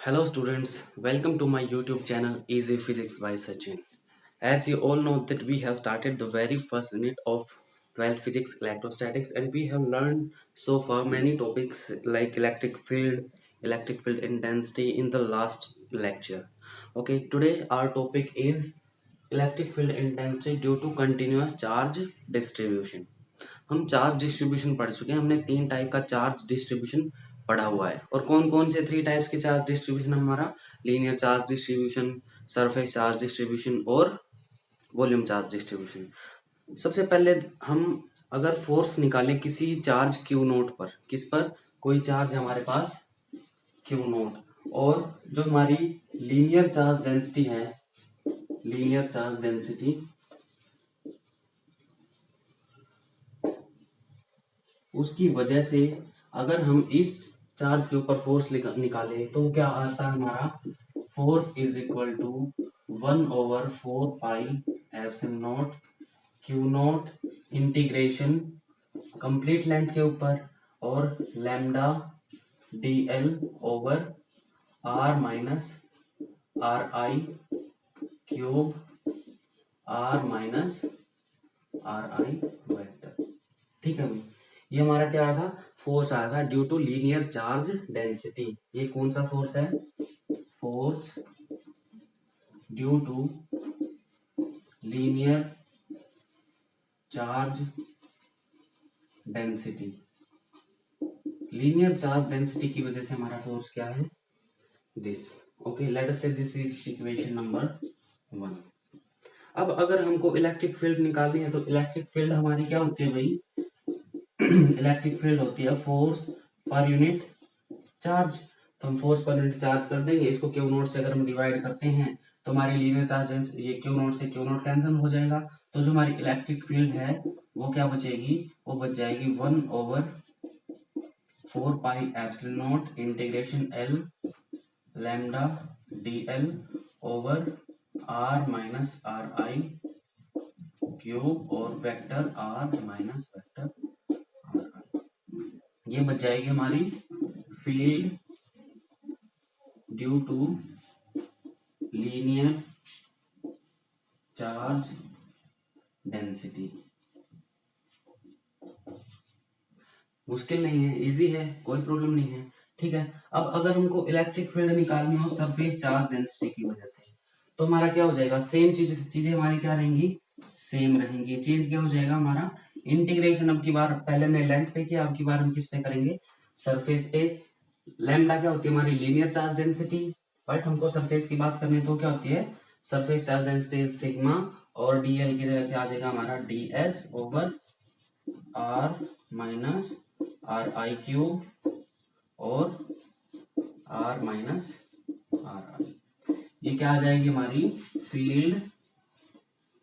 Hello students, welcome to my YouTube channel Easy Physics by Sachin. As you all know that we have started the very first unit of 12th physics electrostatics and we have learned so far many topics like electric field intensity in the last lecture. Okay, today our topic is electric field intensity due to continuous charge distribution. हम charge distribution पढ़ चुके हैं। हमने तीन type का charge distribution पढ़ा हुआ है। और कौन कौन से थ्री टाइप्स के चार्ज डिस्ट्रीब्यूशन? हमारा linear charge distribution, surface charge distribution और वॉल्यूम चार्ज डिस्ट्रीब्यूशन। सबसे पहले हम अगर फोर्स निकालें किसी चार्ज क्यू नोट पर, किस पर? कोई चार्ज हमारे पास क्यू नोट, और जो हमारी लीनियर चार्ज डेंसिटी है, लीनियर चार्ज डेंसिटी उसकी वजह से अगर हम इस चार्ज के ऊपर फोर्स निकाले तो क्या आता है हमारा? Force is equal to 1/4 pi epsilon naught Q naught integration complete length के ऊपर और lambda dl over r minus R I cube r minus R I vector. ठीक है भाई, ये हमारा क्या आया था? फोर्स आया था due to linear charge density. ये कौन सा फोर्स है? Force due to linear charge density. Linear charge density की वजह से हमारा फोर्स क्या है? This. Okay, late us say this is equation number 1। अब अगर हमको इलेक्ट्रिक फील्ड निकालनी है तो इलेक्ट्रिक फील्ड हमारी क्या होती है भाई? इलेक्ट्रिक फील्ड होती है फोर्स पर यूनिट चार्ज। तो हम फोर्स पर यूनिट चार्ज कर देंगे। इसको क्यू नोट से अगर हम डिवाइड करते हैं तो हमारी लीनियर चार्ज, ये क्यू नोट से क्यू नोट कैंसिल हो जाएगा। तो जो हमारी इलेक्ट्रिक फील्ड है वो क्या बचेगी? वो बच जाएगी 1/4 pi epsilon naught integration L lambda dl over r minus R I cube और vector r minus vector R I. ये बच जाएगी हमारी field due to linear charge density. मुश्किल नहीं है, इजी है, कोई प्रॉब्लम नहीं है। ठीक है, अब अगर हमको इलेक्ट्रिक फील्ड निकालनी हो सरफेस चार्ज डेंसिटी की वजह से तो हमारा क्या हो जाएगा? सेम चीजें हमारी क्या रहेंगी? सेम रहेंगी। चेंज क्या हो जाएगा हमारा? इंटीग्रेशन अब की बार, पहले हमने लेंथ पे किया, अब की बार हम किस पे करेंगे? सरफेस पे। लैम्डा क्या होती है? हमारी लीनियर चार्ज डेंसिटी। बट हमको सरफेस की बात करनी है तो क्या होती है? सरफेस चार्ज डेंसिटी सिग्मा, और डीएल की जगह क्या आ जाएगा हमारा? ds over r minus R I cube और r माइनस आर आई। ये क्या आ जाएगी हमारी? Field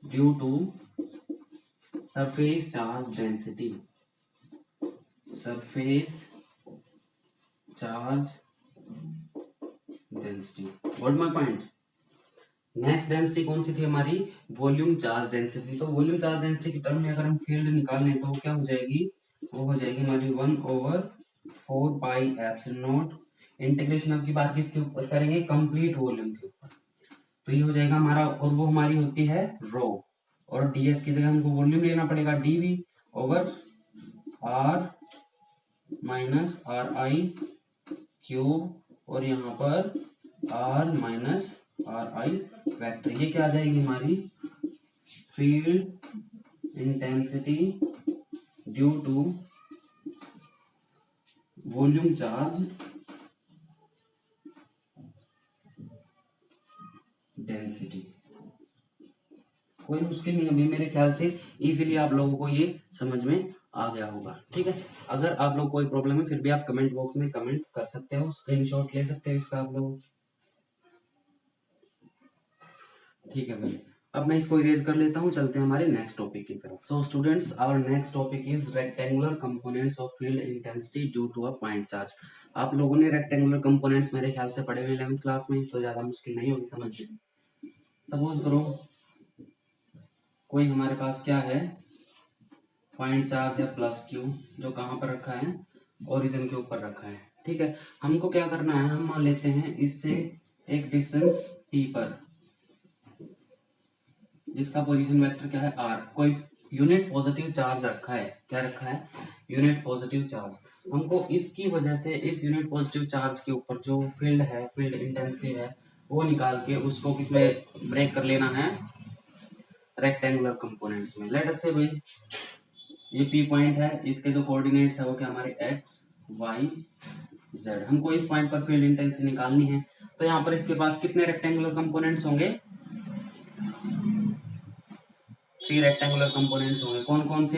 due to surface charge density. Surface charge density, what my point? Next density कौन सी थी हमारी? Volume charge density. तो वॉल्यूम चार्ज डेंसिटी की टर्म में अगर हम फील्ड निकाल लें तो क्या हो जाएगी? वो हो जाएगी हमारी 1/4 पाई एप्सिलॉन नॉट इंटीग्रेशन अब की बात किसके ऊपर करेंगे? कंप्लीट वॉल्यूम के ऊपर। तो ये हो जाएगा हमारा, और वो हमारी होती है रो, और ds की जगह हमको वॉल्यूम लेना पड़ेगा dv over r minus R I cube और यहाँ पर r minus R I vector. ये क्या आ जाएगी हमारी? Field intensity due to volume charge density. कोई मुश्किल नहीं, अभी मेरे ख्याल से इजीली आप लोगों को ये समझ में आ गया होगा। ठीक है, अगर आप लोग कोई प्रॉब्लम है फिर भी आप कमेंट बॉक्स में कमेंट कर सकते हो, स्क्रीनशॉट ले सकते हो इसका आप लोग। ठीक है भाई, अब मैं इसको इरेज कर लेता हूँ, चलते हैं हमारे नेक्स्ट टॉपिक की तरफ। So students, our next topic is rectangular components of field intensity due to a point charge. आप लोगों ने रेक्टेंगुलर कंपोनेंट्स मेरे ख्याल से पढ़े हुए 11th क्लास में, तो ज्यादा मुश्किल नहीं होगी समझने। सपोज करो कोई हमारे पास क्या है? पॉइंट चार्ज है प्लस क्यू, जो कहाँ पर रखा है? ओरिजिन के ऊपर रखा है। ठीक है, हमको क्या करना है, हम मान लेते हैं इससे एक डिस्टेंस p पर, जिसका पोजीशन वेक्टर क्या है r, कोई यूनिट पॉजिटिव चार्ज रखा है, क्या रखा है, यूनिट पॉजिटिव चार्ज। हमको इसकी वजह से इस यूनिट पॉजिटिव चार्ज के ऊपर जो फील्ड है, फील्ड इंटेंसिटी है, वो निकाल के उसको किसमें ब्रेक कर लेना है, रेक्टेंगुलर कंपोनेंट्स में। लेट अस से भाई ये पी पॉइंट है, इसके जो कोऑर्डिनेट्स है वो क्या हमारे एक्स वाई जेड, हमको इस पॉइंट पर फील्ड इंटेंसिटी निकालनी है। तो यहाँ पर इसके पास कितने रेक्टेंगुलर कंपोनेंट्स होंगे, 3 रेक्टेंगुलर कंपोनेंट्स होंगे। कौन कौन से,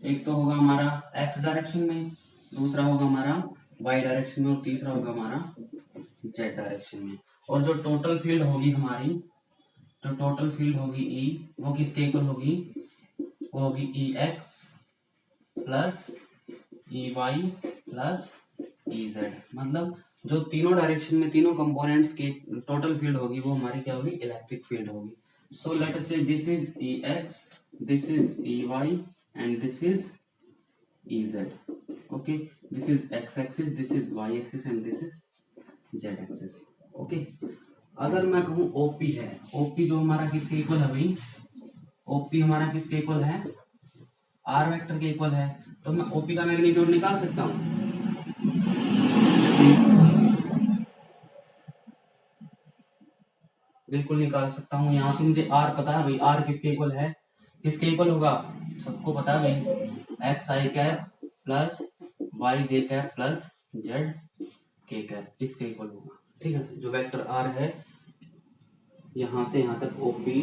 एक तो होगा हमारा एक्स डायरेक्शन में, दूसरा होगा हमारा वाई डायरेक्शन में, और तीसरा होगा हमारा जेड डायरेक्शन में। और जो टोटल फील्ड होगी हमारी, जो टोटल फील्ड होगी ई, वो किसके इक्वल होगी, वो होगी E X plus E Y plus E Z. मतलब जो तीनों डायरेक्शन में तीनों कंपोनेंट्स की टोटल फील्ड होगी वो हमारी क्या होगी, इलेक्ट्रिक फील्ड होगी। सो let us say this is E X, this is E Y and this is E Z. Okay, this is X axis, this is Y axis and this is Z axis. Okay, अगर मैं कहूँ OP है, OP जो हमारा किसके equal है भाई, OP हमारा किसके इक्वल है, आर वेक्टर के इक्वल है। तो मैं ओपी का मैग्नीट्यूड निकाल सकता हूँ, बिल्कुल निकाल सकता हूँ। यहाँ से मुझे आर पता है भाई, आर किसके इक्वल है, किसके इक्वल होगा, सबको पता है भाई, x I cap plus Y J cap plus Z K cap, इसके इक्वल होगा। ठीक है, जो वेक्टर आर है यहाँ से यहाँ तक ओपी,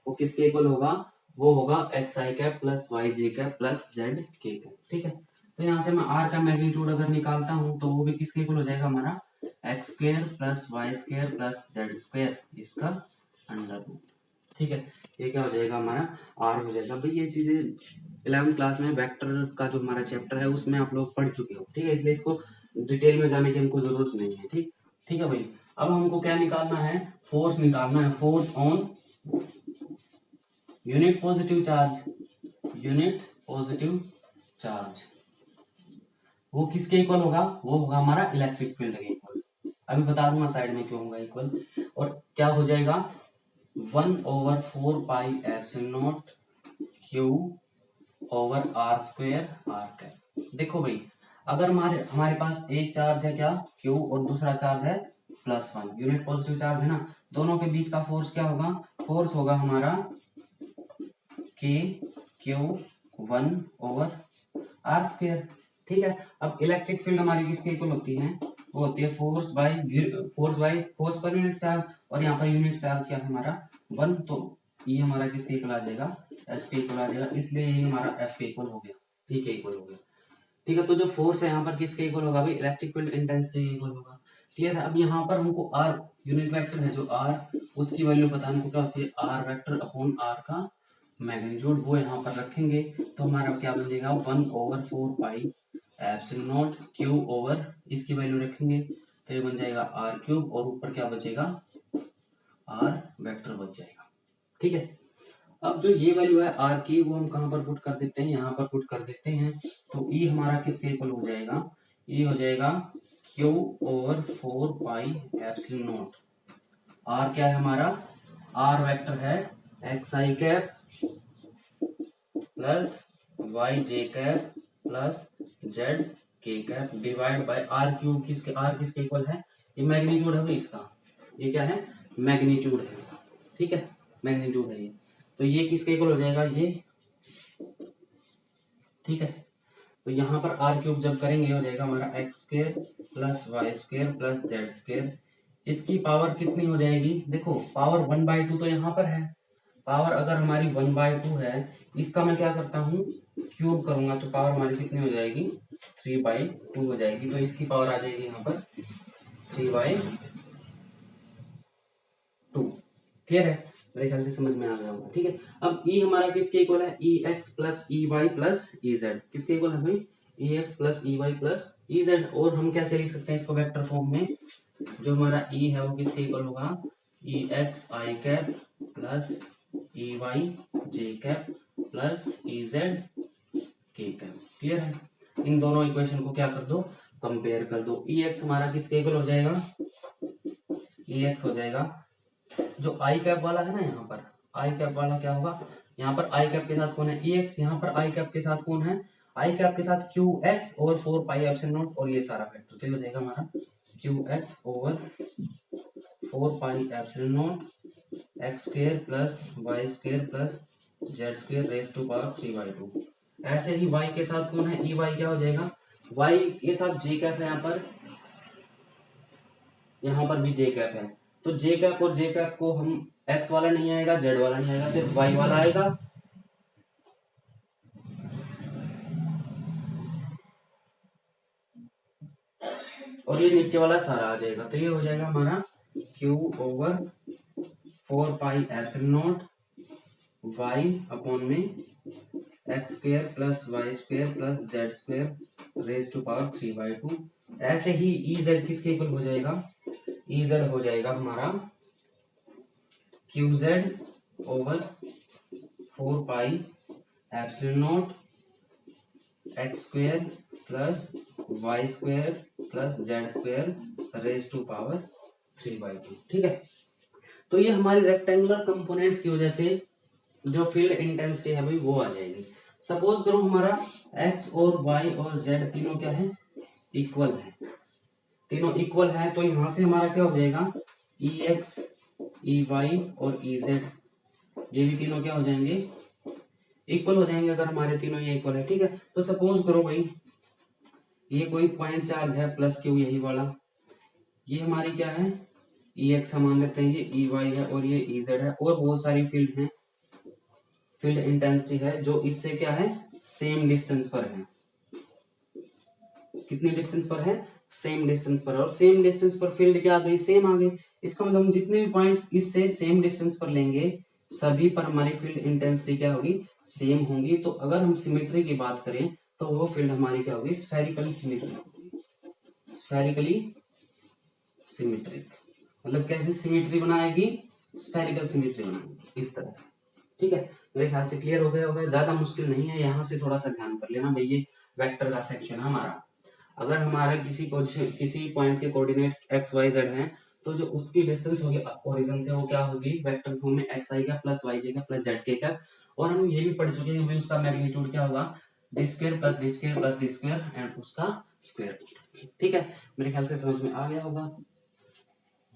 वो किसके इक्वल होगा, वो होगा x I cap plus Y J cap plus Z K cap. ठीक है, तो यहाँ से मैं आर का मैग्नीट्यूड अगर निकालता हूँ तो वो भी किसके इक्वल हो जाएगा, हमारा X square plus Y square plus Z square, इसका अंडर रूट। ठीक है, ये क्या हो जाएगा, हमारा आर हो जाएगा। भाई ये चीजें 11वीं क्लास में वेक्टर का जो हमारा चैप्टर है उसमें आप लोग पढ़ चुके हो। ठीक है, इसलिए इसको डिटेल में जाने की हमको जरूरत नहीं है। ठीक, ठीक है भाई। अब हमको क्या निकालना है, फोर्स निकालना है, force on unit positive charge, unit positive charge वो किसके इक्वल होगा, वो होगा हमारा इलेक्ट्रिक फील्ड के इक्वल। अभी बता दूंगा साइड में क्यों होगा इक्वल। और क्या हो जाएगा, 1/4 pi epsilon naught Q over R square R cap. देखो भाई, अगर हमारे पास एक चार्ज है क्या, क्यू, और दूसरा चार्ज है +1, यूनिट पॉजिटिव चार्ज है ना, दोनों के बीच का फोर्स क्या होगा, फोर्स होगा हमारा के क्यू 1/r स्क्वायर। ठीक है, अब इलेक्ट्रिक फील्ड हमारी किसके इक्वल होती है, वो होती है force by force per unit charge, और यहाँ पर यूनिट चार्ज क्या है हमारा 1, तो ये हमारा किसके इक्वल आ जाएगा, एफ के इक्वल आ जाएगा, इसलिए ये हमारा एफ के इक्वल हो गया, पी के इक्वल हो गया। ठीक है, तो जो फोर्स है यहाँ पर किसके इक्वल होगा भाई, इलेक्ट्रिक फील्ड इंटेंसिटी के इक्वल होगा। क्लियर है। अब यहाँ पर हमको आर यूनिट वेक्टर है जो आर, उसकी वैल्यू पता हमको क्या होती है, आर वेक्टर अपॉन आर का मैग्नीट्यूड, वो यहाँ पर रखेंगे तो हमारा क्या बन जाएगा, 1/4 pi epsilon naught Q over, इसकी वैल्यू रखेंगे तो ये बन जाएगा आर क्यूब, और ऊपर क्या बचेगा, आर वेक्टर बच जाएगा। ठीक है, अब जो ये वैल्यू है आर की, वो हम कहाँ पर पुट कर देते हैं, यहाँ पर पुट कर देते हैं। तो ई हमारा किसके इक्वल हो जाएगा, ई हो जाएगा Q over 4 pi epsilon naught, R क्या है हमारा, आर वेक्टर है X I cap plus Y J cap plus Z K cap divide by R cube, किसके इक्वल है, ये मैग्नीट्यूड है इसका, ये क्या है, मैग्नीट्यूड है। ठीक है, मैग्नीट्यूड है ये, तो ये किसके इक्वल हो जाएगा ये। ठीक है, तो यहाँ पर आर क्यूब जब करेंगे हो जाएगा हमारा X square plus Y square plus Z square, इसकी पावर कितनी हो जाएगी, देखो पावर 1/2 तो यहाँ पर है, पावर अगर हमारी 1/2 है, इसका मैं क्या करता हूँ, क्यूब करूंगा तो पावर हमारी कितनी हो जाएगी, 3/2 हो जाएगी, तो इसकी पावर आ जाएगी यहाँ पर 3/2। क्लियर है, मेरे ख्याल से समझ में आ गया होगा। ठीक है, अब ई हमारा किसके इक्वल है, E X plus E Y plus E Z, किसके इक्वल है भाई, E X plus E Y plus E Z. और हम कैसे लिख सकते हैं इसको वेक्टर फॉर्म में, जो हमारा ई है वो किसके इक्वल होगा, ई x I cap plus E Y J cap plus E Z K cap. Clear है, इन दोनों इक्वेशन को क्या कर दो, कंपेयर कर दो। ई एक्स हमारा किसके इक्वल हो जाएगा, ई एक्स हो जाएगा जो आई कैप वाला है ना, यहाँ पर आई कैप वाला क्या होगा, यहाँ पर आई कैप के साथ कौन है, ई एक्स, यहाँ पर आई कैप के साथ कौन है, आई कैप के साथ Q X over 4 pi epsilon naught और ये सारा फैक्टर, तो ये हो जाएगा हमारा Q X over 4 pi epsilon naught X square plus Y square plus Z square raise to power 3/2। ऐसे ही y के साथ कौन है, ई वाई क्या हो जाएगा, y के साथ जे कैप है, यहाँ पर भी जे कैप है, तो जे कैप और जे कैप को हम x वाला नहीं आएगा, z वाला नहीं आएगा, सिर्फ y वाला आएगा। और ये नीचे वाला सारा आ जाएगा, तो ये हो जाएगा हमारा q over 4 pi epsilon naught y upon में X square plus Y square plus Z square raise to power 3/2। ऐसे ही ई जेड किसके इक्वल हो जाएगा, ई जेड हो जाएगा हमारा Q Z over 4 pi epsilon naught X square plus Y square plus Z square raise to power 3/2। ठीक है, तो ये हमारी रेक्टेंगुलर कंपोनेंट्स की वजह से जो फील्ड इंटेंसिटी है भाई वो आ जाएगी। सपोज करो हमारा x और y और z तीनों क्या है, इक्वल है, तीनों इक्वल है, तो यहां से हमारा क्या हो जाएगा, ई एक्स ई वाई और ई जेड, ये भी तीनों क्या हो जाएंगे, इक्वल हो जाएंगे अगर हमारे तीनों ये इक्वल है। ठीक है, तो सपोज करो भाई ये कोई पॉइंट चार्ज है प्लस क्यू यही वाला, ये हमारी क्या है, ई एक्स हम मान लेते हैं, ये ई वाई है और ये ई जेड है, और बहुत सारी फील्ड है, फील्ड इंटेंसिटी है जो इससे क्या है, सेम डिस्टेंस पर है। कितनी डिस्टेंस पर है, सेम डिस्टेंस पर, और सेम डिस्टेंस पर फील्ड क्या आ गई, सेम आ गई। इसका मतलब हम जितने भी पॉइंट्स इससे सेम डिस्टेंस पर लेंगे सभी पर हमारी फील्ड इंटेंसिटी क्या होगी, सेम होंगी। तो अगर हम सिमेट्री की बात करें तो वो फील्ड हमारी क्या होगी, स्फेरिकली सिमेट्रिक, स्फेरिकली सिमेट्रिक, मतलब कैसी सिमेट्री बनाएगी, स्फेरिकल सिमेट्री बनाएगी इस तरह से। ठीक है, मेरे ख्याल से क्लियर हो गया होगा, ज्यादा मुश्किल नहीं है, यहाँ से थोड़ा सा ध्यान कर लेना भाई। ये वेक्टर का सेक्शन है हमारा, अगर हमारा किसी पोजीशन किसी पॉइंट के कोऑर्डिनेट्स एक्स वाई जेड हैं, तो जो उसकी डिस्टेंस होगी ओरिजिन से वो क्या होगी, वेक्टर फॉर्म में एक्स आई का प्लस वाई जे का प्लस जेड के का, और हम ये भी पढ़ चुके हैं उसका मैग्नीट्यूड क्या होगा, D square plus D square plus D square and उसका स्क्वायर रूट। ठीक है, मेरे ख्याल से समझ में आ गया होगा।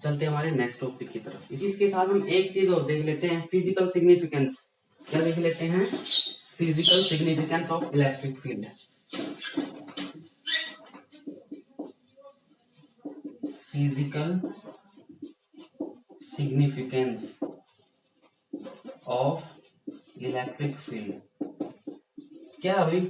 चलते हैं हमारे नेक्स्ट टॉपिक की तरफ। इसके साथ हम एक चीज और देख लेते हैं, फिजिकल सिग्निफिकेंस। क्या देख लेते हैं, physical significance of electric field. Physical significance of electric field क्या है भाई,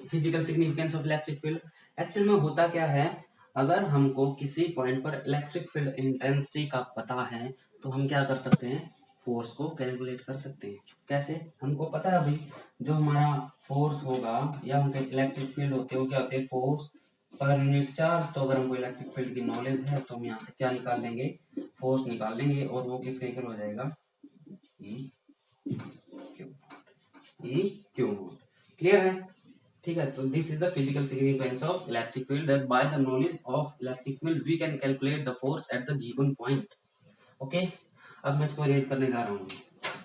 physical significance of electric field. Actual में होता क्या है, अगर हमको किसी पॉइंट पर इलेक्ट्रिक फील्ड इंटेंसिटी का पता है तो हम क्या कर सकते हैं, फोर्स को कैलकुलेट कर सकते हैं। कैसे, हमको पता है भाई जो हमारा फोर्स होगा या उनके इलेक्ट्रिक फील्ड होते हैं वो क्या होते हैं, फोर्स पर यूनिट चार्ज। तो अगर हमको इलेक्ट्रिक फील्ड की नॉलेज है तो हम यहाँ से क्या निकाल लेंगे, फोर्स निकाल लेंगे, और वो किसके इक्वल हो जाएगा, ई क्यू। क्लियर है, ठीक है। तो this is the physical significance of electric field, that by the knowledge of electric field we can calculate the force at the given point. Okay, अब मैं इसको रेज करने जा रहा हूँ।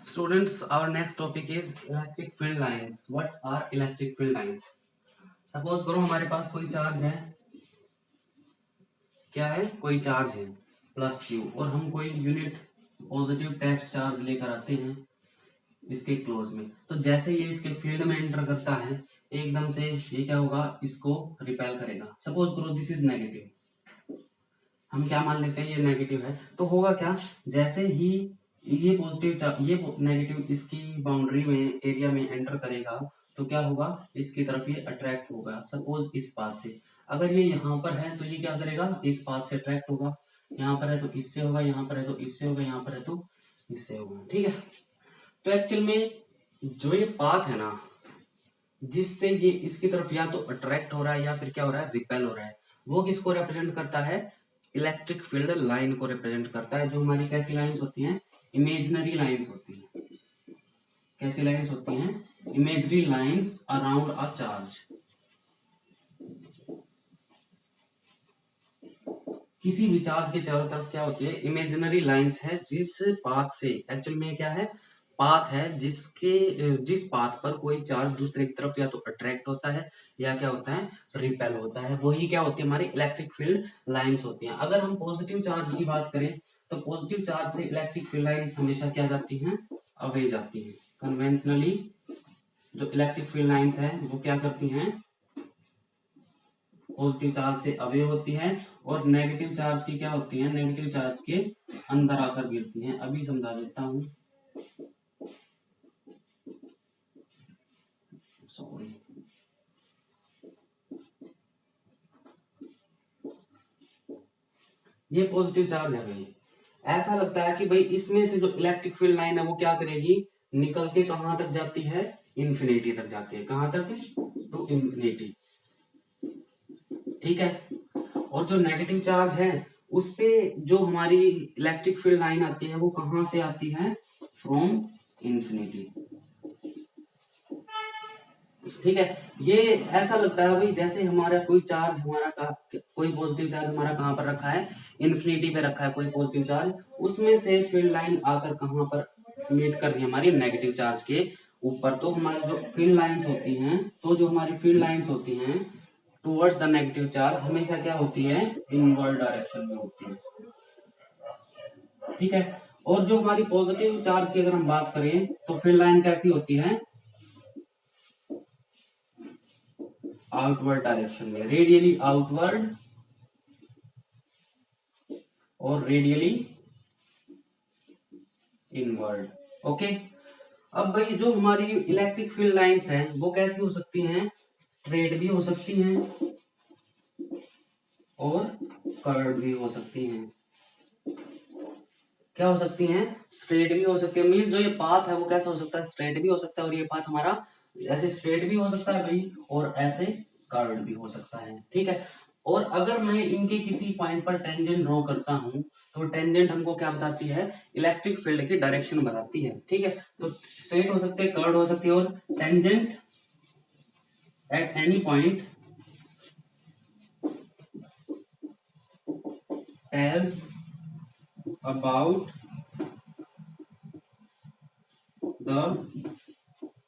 Students, our next topic is electric field lines. What are electric field lines. Suppose करो हमारे पास कोई चार्ज है, क्या है, कोई चार्ज है प्लस क्यू, और हम कोई यूनिट पॉजिटिव टेस्ट चार्ज लेकर आते हैं इसके क्लोज में। तो जैसे ये इसके फील्ड में एंटर करता है एकदम से ये क्या होगा, इसको रिपेल करेगा। सपोज करो दिस इज नेगेटिव, हम क्या मान लेते हैं ये नेगेटिव है, तो होगा क्या, जैसे ही ये पॉजिटिव ये नेगेटिव इसकी बाउंड्री में एरिया में एंटर करेगा तो क्या होगा, इसकी तरफ ये अट्रैक्ट होगा। सपोज इस पाथ से, अगर ये यहाँ पर है तो ये क्या करेगा, इस पाथ से अट्रैक्ट होगा, यहाँ पर है तो इससे होगा, यहाँ पर है तो इससे होगा, यहाँ पर है तो इससे होगा। ठीक है, तो एक्चुअल में जो ये पाथ है ना, जिससे ये इसकी तरफ या तो अट्रैक्ट हो रहा है या फिर क्या हो रहा है, रिपेल हो रहा है, वो किसको रिप्रेजेंट करता है, इलेक्ट्रिक फील्ड लाइन को रिप्रेजेंट करता है। जो हमारी कैसी लाइंस होती हैं, इमेजिनरी लाइंस होती हैं। कैसी लाइंस होती हैं, imaginary lines around a charge. किसी भी चार्ज के चारों तरफ क्या होती है, इमेजिनरी लाइंस है, जिस पाथ से, एक्चुअल में क्या है, पाथ है जिस पाथ पर कोई चार्ज दूसरे की तरफ या तो अट्रैक्ट होता है या क्या होता है, रिपेल होता है, वही क्या होती है, हमारी इलेक्ट्रिक फील्ड लाइंस होती हैं। अगर हम पॉजिटिव चार्ज की बात करें तो पॉजिटिव चार्ज से इलेक्ट्रिक फील्ड लाइंस हमेशा क्या जाती हैं, अवे जाती हैं। कन्वेंशनली जो इलेक्ट्रिक फील्ड लाइंस है वो क्या करती हैं, पॉजिटिव चार्ज से अवे होती है, और नेगेटिव चार्ज की क्या होती है, नेगेटिव चार्ज के अंदर आकर गिरती हैं। अभी समझा देता हूं, सॉरी। ये पॉजिटिव चार्ज है भाई, ऐसा लगता है कि भाई इसमें से जो इलेक्ट्रिक फील्ड लाइन है वो क्या करेगी, निकल के कहां तक जाती है, इंफिनिटी तक जाती है। कहां तक, टू इंफिनिटी, ठीक है। और जो नेगेटिव चार्ज है उस पे जो हमारी इलेक्ट्रिक फील्ड लाइन आती है वो कहां से आती है, फ्रॉम इंफिनिटी, ठीक है। ये ऐसा लगता है भाई जैसे हमारा कोई चार्ज, कोई पॉजिटिव चार्ज हमारा कहां पर रखा है, इन्फिनिटी पे रखा है कोई पॉजिटिव चार्ज, उसमें से फील्ड लाइन आकर कहां पर मीट कर रही है, हमारी नेगेटिव चार्ज के ऊपर। तो हमारी जो फील्ड लाइंस होती हैं, तो जो हमारी फील्ड लाइंस होती हैं टुवर्ड्स द नेगेटिव चार्ज हमेशा क्या होती है, इनवर्ड डायरेक्शन में होती है, ठीक है। और जो हमारी पॉजिटिव चार्ज की अगर हम बात करें तो फील्ड लाइन कैसी होती है, आउटवर्ड डायरेक्शन में, रेडियली आउटवर्ड और रेडियली इनवर्ड, ओके। अब भाई जो हमारी इलेक्ट्रिक फील्ड लाइंस हैं वो कैसी हो सकती हैं, स्ट्रेट भी हो सकती हैं और कर्व भी हो सकती हैं। क्या हो सकती हैं, स्ट्रेट भी हो सकती है, मीन जो ये पाथ है वो कैसा हो सकता है, स्ट्रेट भी हो सकता है, और ये पाथ हमारा ऐसे स्ट्रेट भी हो सकता है भाई, और ऐसे कर्व भी हो सकता है, ठीक है। और अगर मैं इनके किसी पॉइंट पर टेंजेंट ड्रॉ करता हूं तो टेंजेंट हमको क्या बताती है, इलेक्ट्रिक फील्ड की डायरेक्शन बताती है, ठीक है। तो स्ट्रेट हो सकते हैं, कर्व हो सकती है, और tangent at any point tells about the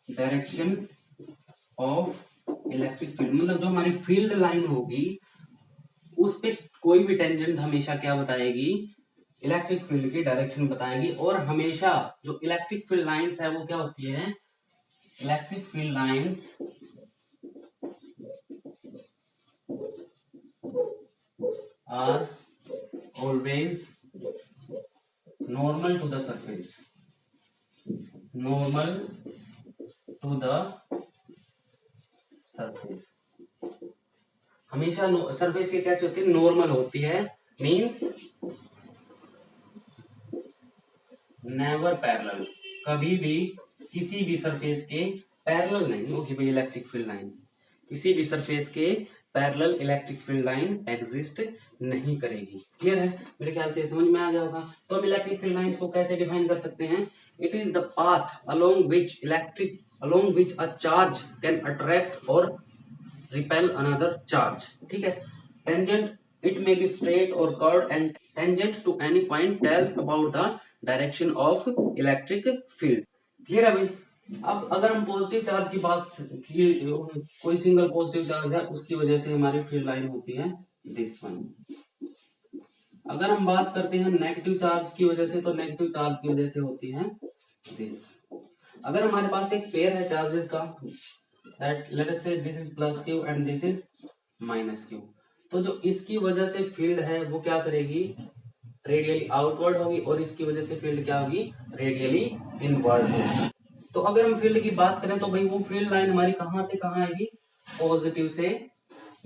direction of electric field, मतलब जो हमारी फील्ड लाइन होगी उस पे कोई भी टेंजेंट हमेशा क्या बताएगी, इलेक्ट्रिक फील्ड की डायरेक्शन बताएगी। और हमेशा जो इलेक्ट्रिक फील्ड लाइंस है वो क्या होती है, electric field lines are always normal to the surface, normal to the surface, हमेशा सरफेस की कैसी होती है, नॉर्मल होती है, मींस नेवर पैरेलल, कभी भी किसी भी सरफेस के पैरेलल नहीं होगी भाई इलेक्ट्रिक फील्ड लाइन, किसी भी सरफेस के parallel electric field line exist नहीं करेगी। क्लियर है, मेरे ख्याल से समझ में आ गया होगा। तो हम इलेक्ट्रिक फील्ड लाइंस को कैसे डिफाइन कर सकते हैं, it is the path along which a charge can attract और repel another charge, ठीक है। tangent it may be straight or curved and tangent to any point tells about the direction of electric field, clear है भाई। अब अगर हम positive charge की बात की, कोई सिंगल पॉजिटिव चार्ज है उसकी वजह से हमारी फील्ड लाइन होती है दिस वन। अगर हम बात करते हैं नेगेटिव चार्ज की वजह से तो नेगेटिव चार्ज की वजह से होती है दिस। अगर हमारे पास एक पेयर है चार्जेस का, that let us say this is plus q and this is minus q, तो जो इसकी वजह से फील्ड है वो क्या करेगी, रेडियली आउटवर्ड होगी, और इसकी वजह से फील्ड क्या होगी, रेडियली इनवर्ड होगी। तो अगर हम फील्ड की बात करें तो भाई वो फील्ड लाइन हमारी कहां से कहां आएगी, पॉजिटिव से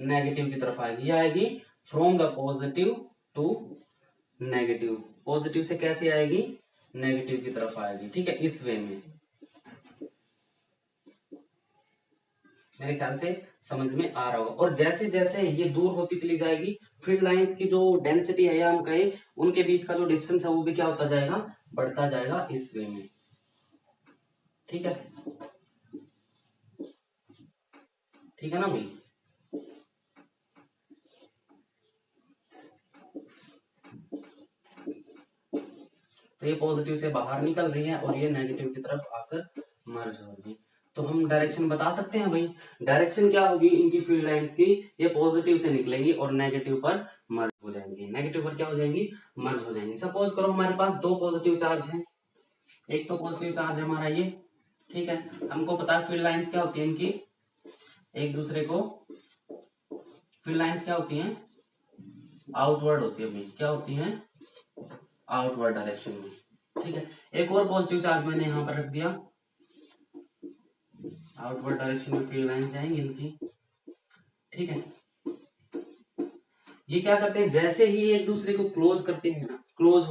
नेगेटिव की तरफ आएगी, या आएगी from the positive to negative, positive से कैसे आएगी, नेगेटिव की तरफ आएगी, ठीक है, इस वे में। मेरे ख्याल से समझ में आ रहा होगा। और जैसे जैसे ये दूर होती चली जाएगी फील्ड लाइंस की जो डेंसिटी है, या हम कहें उनके बीच का जो डिस्टेंस है वो भी क्या होता जाएगा, बढ़ता जाएगा इस वे में, ठीक है, ठीक है ना भाई। तो ये पॉजिटिव से बाहर निकल रही है और ये नेगेटिव की तरफ आकर मर्ज होगी। तो हम डायरेक्शन बता सकते हैं भाई, डायरेक्शन क्या होगी इनकी फील्ड लाइंस की, ये पॉजिटिव से निकलेंगी और नेगेटिव पर मर्ज हो जाएंगी, नेगेटिव पर क्या हो जाएंगी, मर्ज हो जाएंगी। सपोज करो हमारे पास दो पॉजिटिव चार्ज हैं, एक तो पॉजिटिव चार्ज है हमारा ये, ठीक है, हमको पता है फील्ड लाइंस क्या होती है इनकी, एक दूसरे को फील्ड लाइंस क्या होती हैं, आउटवर्ड होती है भाई, क्या होती हैं, आउटवर्ड डायरेक्शन में, ठीक है। एक और पॉजिटिव चार्ज मैंने यहाँ पर रख दिया, आउटवर्ड डायरेक्शन में फील्ड लाइन जाएंगी इनकी, ठीक है। ये क्या करते हैं, जैसे ही एक दूसरे को क्लोज करते हैं ना, क्लोज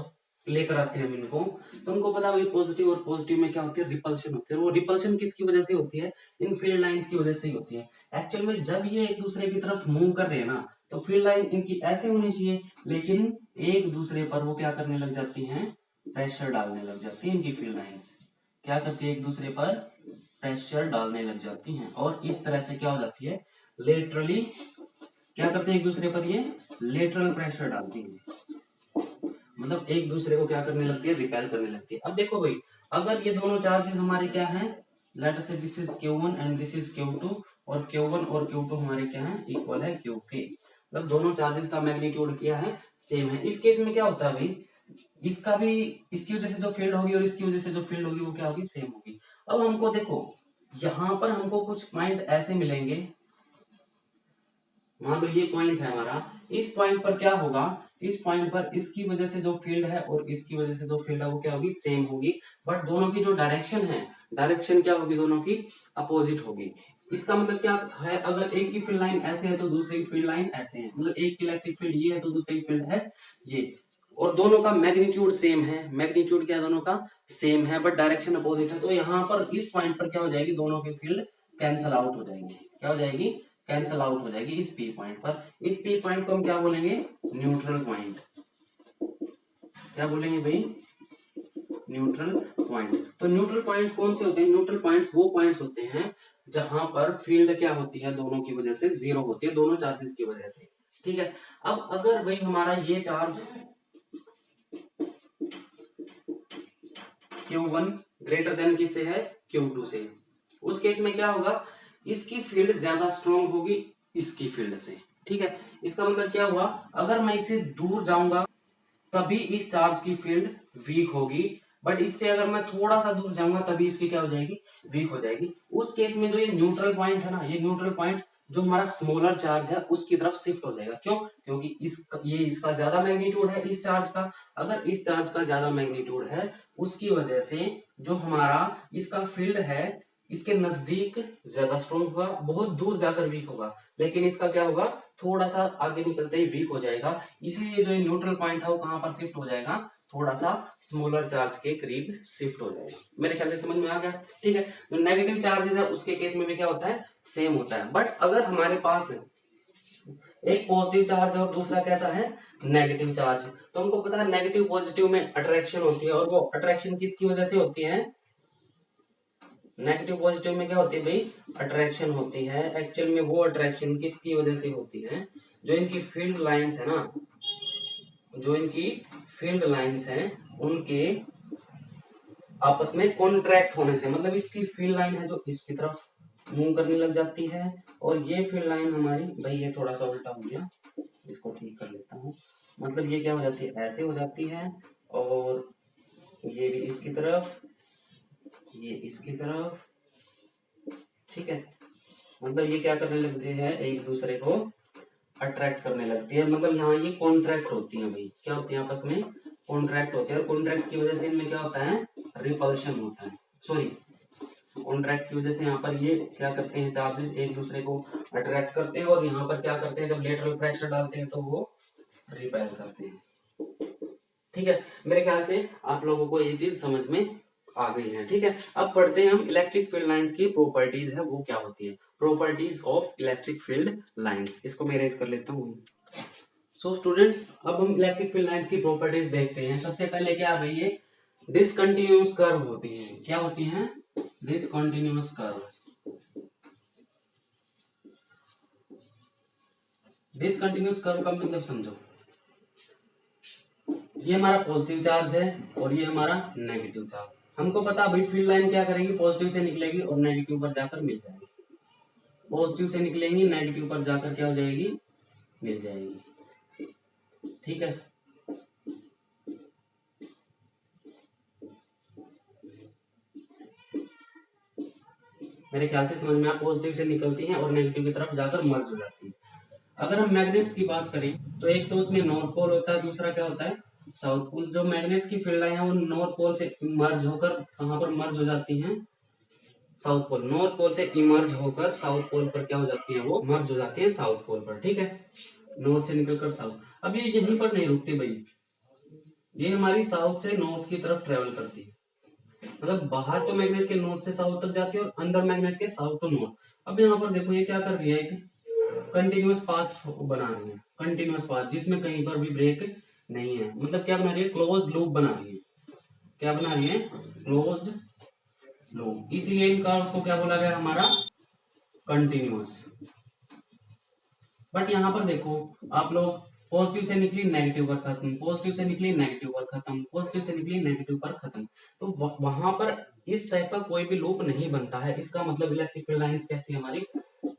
लेकर आते हैं हम इनको, तो उनको पता है पॉजिटिव और पॉजिटिव में क्या होती है, रिपल्शन होती है। और वो रिपल्शन किसकी वजह से होती है, इन फील्ड लाइंस की वजह से ही होती है। एक्चुअल में जब ये एक दूसरे की तरफ मूव कर रहे हैं ना, तो फील्ड लाइन इनकी ऐसे होनी चाहिए, लेकिन एक दूसरे पर वो क्या करने लग जाती हैं, प्रेशर डालने लग जाती है। इनकी फील्ड लाइंस क्या करती है, एक दूसरे पर प्रेशर डालने लग जाती हैं, और इस तरह से क्या हो जाती है, लेटरली क्या करते हैं एक दूसरे पर, ये लेटरल प्रेशर डालती है, मतलब एक दूसरे को क्या करने लगती है, रिपेल करने लगती है। अब देखो भाई, अगर ये दोनों चार्जेस हमारे क्या हैं, late us say this is Q1 and this is Q2, और Q1 और Q2 हमारे क्या है, इक्वल है Qk, मतलब दोनों चार्जेस का मैग्नीट्यूड क्या है, सेम है। इस केस में क्या होता है भाई, इसका भी इसकी वजह से जो फील्ड होगी और इसकी वजह से जो फील्ड होगी वो क्या होगी, सेम होगी। अब हमको देखो, यहाँ पर हमको कुछ पॉइंट ऐसे मिलेंगे, मान लो ये पॉइंट है हमारा, इस पॉइंट पर क्या होगा, इस पॉइंट पर इसकी वजह से जो फील्ड है और इसकी वजह से जो फील्ड है वो क्या होगी, सेम होगी, बट दोनों की जो डायरेक्शन है, डायरेक्शन क्या होगी, दोनों की अपोजिट होगी। इसका मतलब क्या है, अगर एक की फील्ड लाइन ऐसे है तो दूसरे की फील्ड लाइन ऐसे है, मतलब एक की इलेक्ट्रिक फील्ड ये है तो दूसरे की फील्ड है ये, और दोनों का मैग्नीट्यूड सेम है, मैग्नीट्यूड क्या है, दोनों का सेम है, बट डायरेक्शन अपोजिट है। तो यहाँ पर इस पॉइंट पर क्या हो जाएगी, दोनों की फील्ड कैंसल आउट हो जाएंगे, क्या हो जाएगी, कैंसल आउट हो जाएगी इस पी पॉइंट पर। इस पी पॉइंट को हम क्या बोलेंगे, न्यूट्रल पॉइंट, क्या बोलेंगे भाई, न्यूट्रल पॉइंट। तो न्यूट्रल पॉइंट्स कौन से होते हैं, न्यूट्रल पॉइंट्स वो पॉइंट्स होते हैं जहां पर फील्ड क्या होती है, दोनों की वजह से जीरो होती है, दोनों चार्जेस की वजह से, ठीक है। अब अगर भाई हमारा ये चार्ज Q1 ग्रेटर देन किससे है, Q2 से, उस केस में क्या होगा, इसकी फील्ड ज्यादा स्ट्रॉन्ग होगी इसकी फील्ड से, ठीक है। इसका मतलब क्या हुआ, अगर मैं इससे दूर जाऊंगा तभी इस चार्ज की फील्ड वीक होगी, बट इससे अगर मैं थोड़ा सा दूर जाऊंगा तभी इसकी क्या हो जाएगी, वीक हो जाएगी। उस केस में जो ये न्यूट्रल पॉइंट है ना, ये न्यूट्रल पॉइंट जो हमारा स्मॉलर चार्ज है उसकी तरफ शिफ्ट हो जाएगा। क्यों, क्योंकि ये इसका ज्यादा मैग्नीट्यूड है इस चार्ज का, अगर इस चार्ज का ज्यादा मैग्नीट्यूड है उसकी वजह से जो हमारा इसका फील्ड है इसके नजदीक ज्यादा स्ट्रॉन्ग होगा, बहुत दूर जाकर वीक होगा, लेकिन इसका क्या होगा, थोड़ा सा आगे निकलते ही वीक हो जाएगा। इसलिए जो न्यूट्रल पॉइंट है वो कहां पर शिफ्ट हो जाएगा, थोड़ा सा स्मॉलर चार्ज के करीब शिफ्ट हो जाएगा। मेरे ख्याल से समझ में आ गया, ठीक है। जो नेगेटिव चार्जेस है उसके केस में भी क्या होता है, सेम होता है। बट अगर हमारे पास एक पॉजिटिव चार्ज है और दूसरा कैसा है, नेगेटिव चार्ज, तो हमको पता है नेगेटिव पॉजिटिव में अट्रैक्शन होती है, और वो अट्रैक्शन किसकी वजह से होती है, नेगेटिव पॉजिटिव में क्या होती है भाई, अट्रैक्शन होती है। एक्चुअल में वो अट्रैक्शन किसकी वजह से होती है, जो इनकी फील्ड लाइंस है ना, जो इनकी फील्ड लाइंस हैं उनके आपस में कॉन्ट्रैक्ट होने से, मतलब इसकी फील्ड लाइन है जो इसकी तरफ मूव करने लग जाती है, और ये फील्ड लाइन हमारी, भाई ये थोड़ा सा उल्टा हो गया, इसको ठीक कर लेता हूँ, मतलब ये क्या हो जाती है, ऐसे हो जाती है, और ये भी इसकी तरफ, ये इसकी तरफ, ठीक है। मतलब ये क्या करने लगते हैं, एक दूसरे को अट्रैक्ट करने लगती है, मतलब यहाँ ये कॉन्ट्रैक्ट होती है भाई, क्या होती है आपस में, कॉन्ट्रैक्ट होते हैं, कॉन्ट्रैक्ट की वजह से इनमें क्या होता है, रिपल्शन होता है, सॉरी कॉन्ट्रैक्ट की वजह से यहाँ पर ये क्या करते हैं, चार्जेस एक दूसरे को अट्रैक्ट करते हैं, और यहाँ पर क्या करते हैं, जब लेटरल प्रेशर डालते हैं तो वो रिपेल करते हैं, ठीक है। मेरे ख्याल से आप लोगों को ये चीज समझ में आ गई है, ठीक है। अब पढ़ते हैं हम इलेक्ट्रिक फील्ड लाइंस की प्रॉपर्टीज है वो क्या होती है, properties of electric field lines, इसको मैं इरेज कर लेता हूँ। सो स्टूडेंट्स, अब हम इलेक्ट्रिक फील्ड लाइंस की प्रॉपर्टीज देखते हैं। सबसे पहले क्या भाई, ये डिसकंटिन्यूअस कर्व होती है, क्या होती है, डिसकंटिन्यूअस कर्व। डिसकंटिन्यूअस कर्व का मतलब समझो, ये हमारा पॉजिटिव चार्ज है और ये हमारा नेगेटिव चार्ज। हमको पता भाई फील्ड लाइन क्या करेगी, पॉजिटिव से निकलेगी और नेगेटिव पर जाकर मिल जाएगी। पॉजिटिव से निकलेंगी, नेगेटिव पर जाकर क्या हो जाएगी, मिल जाएगी। ठीक है, मेरे ख्याल से समझ में आ, पॉजिटिव से निकलती हैं और नेगेटिव की तरफ जाकर मर्ज हो जाती है। अगर हम मैग्नेट्स की बात करें तो एक तो उसमें नॉर्थ पोल होता है, दूसरा क्या होता है, साउथ पोल। जो मैग्नेट की फील्ड लाइन है वो नॉर्थ पोल से मर्ज होकर कहाँ पर मर्ज हो जाती हैं, साउथ पोल। नॉर्थ पोल से इमर्ज होकर साउथ पोल पर क्या हो जाती है, वो मर्ज हो जाती है साउथ पोल पर। ठीक है, नॉर्थ से निकलकर साउथ। अब ये यहीं पर नहीं रुकती भाई, ये हमारी साउथ से नॉर्थ की तरफ ट्रेवल करती है। मतलब बाहर तो मैग्नेट के नॉर्थ से साउथ तक जाती है और अंदर मैग्नेट के साउथ टू नॉर्थ। अब यहाँ पर देखो ये क्या कर रही है, एक कंटिन्यूअस पाथ बना रही है, कंटिन्यूअस पाथ जिसमें कहीं पर भी ब्रेक नहीं है। मतलब क्या बना रही है, क्लोज्ड लूप बना रही है। क्या बना रही है, क्लोज्ड लूप। इसीलिए इनका उसको क्या बोला गया हमारा, कंटिन्यूअस। बट यहाँ पर देखो आप लोग, पॉजिटिव से निकली नेगेटिव पर खत्म, पॉजिटिव से निकली नेगेटिव पर खत्म, पॉजिटिव से निकली नेगेटिव पर खत्म। तो वहां पर इस टाइप का कोई भी लूप नहीं बनता है। इसका मतलब इलेक्ट्रिक फील्ड लाइंस कैसी हमारी,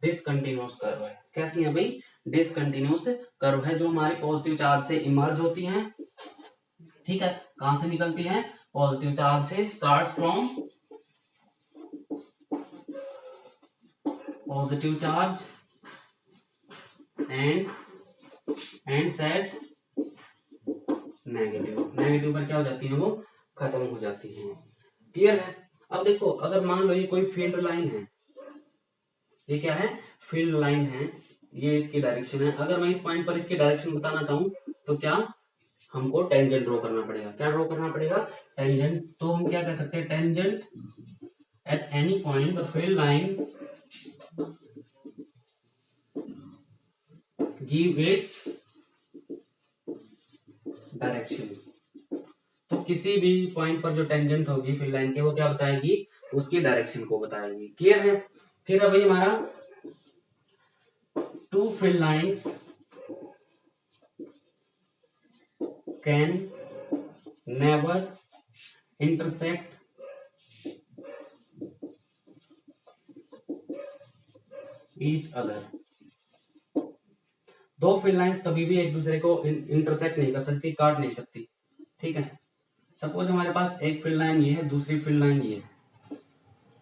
डिसकंटिन्यूअस कर्व है। कैसी है भाई, डिसकंटिन्यूअस कर्व है, जो हमारी पॉजिटिव चार्ज से इमर्ज होती हैं। ठीक है, कहां से निकलती है, पॉजिटिव चार्ज से, start from positive charge and set negative. Negative पर क्या हो जाती है, वो खत्म हो जाती है। क्लियर है। अब देखो अगर मान लो ये कोई फील्ड लाइन है, ये क्या है, फील्ड लाइन है, ये इसकी डायरेक्शन है। अगर मैं इस पॉइंट पर इसकी डायरेक्शन बताना चाहूं तो क्या, हमको टेंजेंट ड्रॉ करना पड़ेगा। क्या ड्रॉ करना पड़ेगा, टेंजेंट। तो हम क्या कह सकते हैं, tangent at any point the field line give its direction. तो किसी भी पॉइंट पर जो टेंजेंट होगी फील्ड लाइन के, वो क्या बताएगी, उसकी डायरेक्शन को बताएगी। क्लियर है। फिर अभी हमारा two field lines can never intersect each other. दो फील्ड लाइंस कभी भी एक दूसरे को इंटरसेक्ट नहीं कर सकती, काट नहीं सकती। ठीक है, सपोज हमारे पास एक फील्ड लाइन ये है, दूसरी फील्ड लाइन ये है।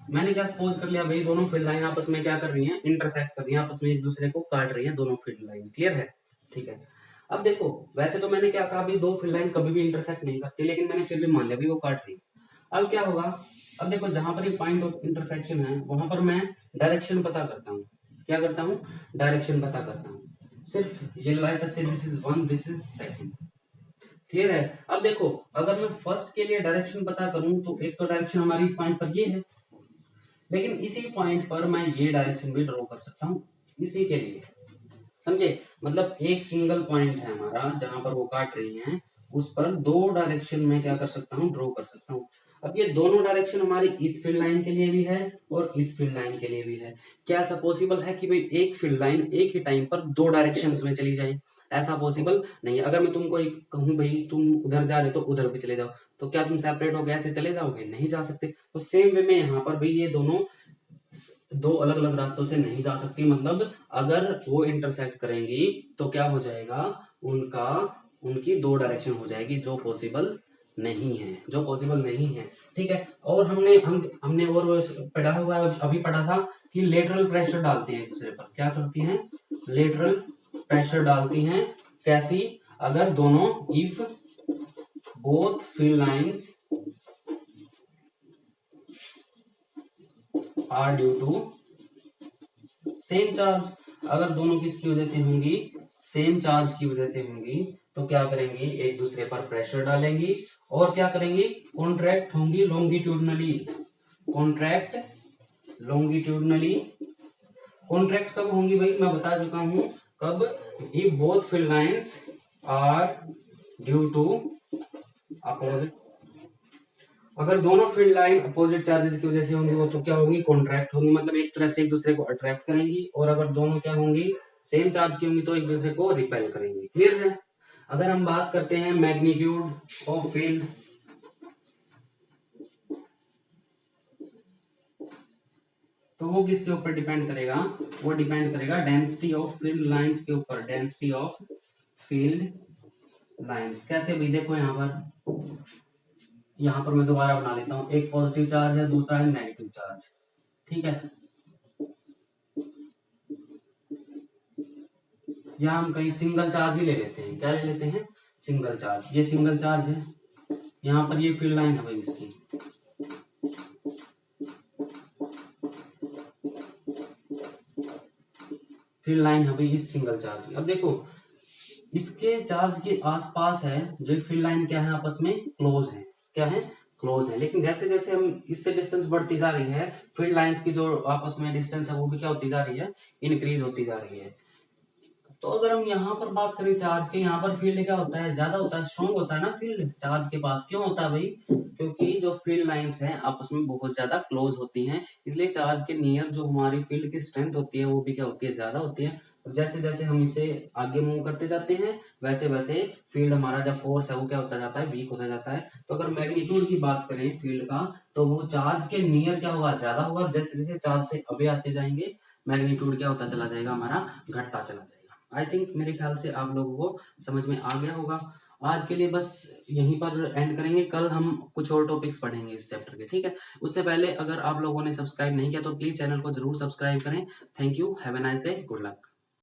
मैंने क्या सपोज कर लिया भाई, दोनों फील्ड लाइन आपस में क्या कर रही हैं, इंटरसेक्ट कर रही हैं, आपस में एक दूसरे को काट रही हैं दोनों फील्ड लाइन। क्लियर है। ठीक है, अब देखो वैसे तो मैंने क्या कहा, दो फील्ड लाइन कभी भी इंटरसेक्ट नहीं करती, लेकिन मैंने फिर भी मान लिया भी वो काट रही है। अब क्या होगा, अब देखो जहां पर ये पॉइंट ऑफ इंटरसेक्शन है वहां पर मैं डायरेक्शन पता करता हूँ। क्या करता हूँ, डायरेक्शन पता करता हूँ। सिर्फ ये late us say this is one, this is second. Clear है। अब देखो अगर मैं फर्स्ट के लिए डायरेक्शन पता करूं तो एक तो डायरेक्शन हमारी इस पॉइंट पर ये है, लेकिन इसी पॉइंट पर मैं ये डायरेक्शन भी ड्रॉ कर सकता हूँ इसी के लिए। समझे, मतलब एक सिंगल पॉइंट है हमारा जहां पर वो काट रही हैं, उस पर दो डायरेक्शन में क्या कर सकता हूँ, ड्रॉ कर सकता हूँ। अब ये दोनों डायरेक्शन हमारी इस फील्ड लाइन के लिए भी है और इस फील्ड लाइन के लिए भी है। क्या ऐसा पॉसिबल है कि भाई एक फील्ड लाइन एक ही टाइम पर दो डायरेक्शंस में चली जाए, ऐसा पॉसिबल नहीं है। अगर मैं तुमको एक कहूँ भाई तुम उधर जा रहे तो उधर भी चले जाओ, तो क्या तुम सेपरेट होकर ऐसे चले जाओगे, नहीं जा सकते। तो सेम वे में यहाँ पर भाई ये दोनों दो अलग अलग रास्तों से नहीं जा सकती। मतलब अगर वो इंटरसेक्ट करेंगी तो क्या हो जाएगा, उनका उनकी दो डायरेक्शन हो जाएगी, जो पॉसिबल नहीं है, जो पॉसिबल नहीं है। ठीक है। और हमने और वो पढ़ा हुआ है, अभी पढ़ा था कि लेटरल प्रेशर डालते हैं एक दूसरे पर। क्या करती हैं, लेटरल प्रेशर डालती हैं। कैसी, अगर दोनों, if both field lines are due to same charge. अगर दोनों किसकी वजह से होंगी, सेम चार्ज की वजह से होंगी, तो क्या करेंगी, एक दूसरे पर प्रेशर डालेंगी और क्या करेंगी, कॉन्ट्रैक्ट होंगी लॉन्गिट्यूडनली। Contract longitudinally. कॉन्ट्रैक्ट कब होंगी भाई, मैं बता चुका हूं कब, if both field lines are due to opposite. अगर दोनों फील्ड लाइन अपोजिट चार्जेस की वजह से होंगी वो तो क्या होंगी, कॉन्ट्रैक्ट होंगी, मतलब एक तरह से एक दूसरे को अट्रैक्ट करेंगी। और अगर दोनों क्या होंगी, सेम चार्ज की होंगी, तो एक दूसरे को रिपेल करेंगी। क्लियर है। अगर हम बात करते हैं मैग्नीट्यूड ऑफ फील्ड, तो वो किसके ऊपर डिपेंड करेगा, वो डिपेंड करेगा डेंसिटी ऑफ फील्ड लाइंस के ऊपर, डेंसिटी ऑफ फील्ड लाइंस। कैसे भी देखो यहाँ पर मैं दोबारा बना लेता हूँ, एक पॉजिटिव चार्ज है, दूसरा है नेगेटिव चार्ज, ठीक है। या हम कहीं सिंगल चार्ज ही ले लेते हैं, क्या ले लेते हैं, सिंगल चार्ज। ये सिंगल चार्ज है, यहाँ पर ये फील्ड लाइन है भाई इसकी, फील्ड लाइन है भाई इस सिंगल चार्ज की। अब देखो इसके चार्ज के आसपास है जो फील्ड लाइन, क्या है, आपस में क्लोज है, क्या है, क्लोज है। लेकिन जैसे जैसे हम इससे डिस्टेंस बढ़ती जा रही है, फील्ड लाइंस की जो आपस में डिस्टेंस है वो भी क्या होती जा रही है, इंक्रीज होती जा रही है। तो अगर हम यहाँ पर बात करें चार्ज के, यहाँ पर फील्ड क्या होता है, ज्यादा होता है, स्ट्रॉन्ग होता है ना फील्ड चार्ज के पास। क्यों होता है भाई, क्योंकि जो फील्ड लाइंस हैं आपस में बहुत ज्यादा क्लोज होती हैं, इसलिए चार्ज के नियर जो हमारी फील्ड की स्ट्रेंथ होती है वो भी क्या होती है, ज्यादा होती है। और जैसे जैसे हम इसे आगे मूव करते जाते हैं वैसे वैसे फील्ड हमारा जो फोर्स है वो क्या होता जाता है, वीक होता जाता है। तो अगर मैग्नीट्यूड की बात करें फील्ड का, तो वो चार्ज के नियर क्या होगा, ज्यादा होगा, और जैसे जैसे चार्ज से अवे आते जाएंगे मैग्नीट्यूड क्या होता चला जाएगा, हमारा घटता चला जाएगा। आई थिंक मेरे ख्याल से आप लोगों को समझ में आ गया होगा। आज के लिए बस यहीं पर एंड करेंगे, कल हम कुछ और टॉपिक्स पढ़ेंगे इस चैप्टर के, ठीक है। उससे पहले अगर आप लोगों ने सब्सक्राइब नहीं किया तो प्लीज चैनल को जरूर सब्सक्राइब करें। Thank you, have a nice day, good luck.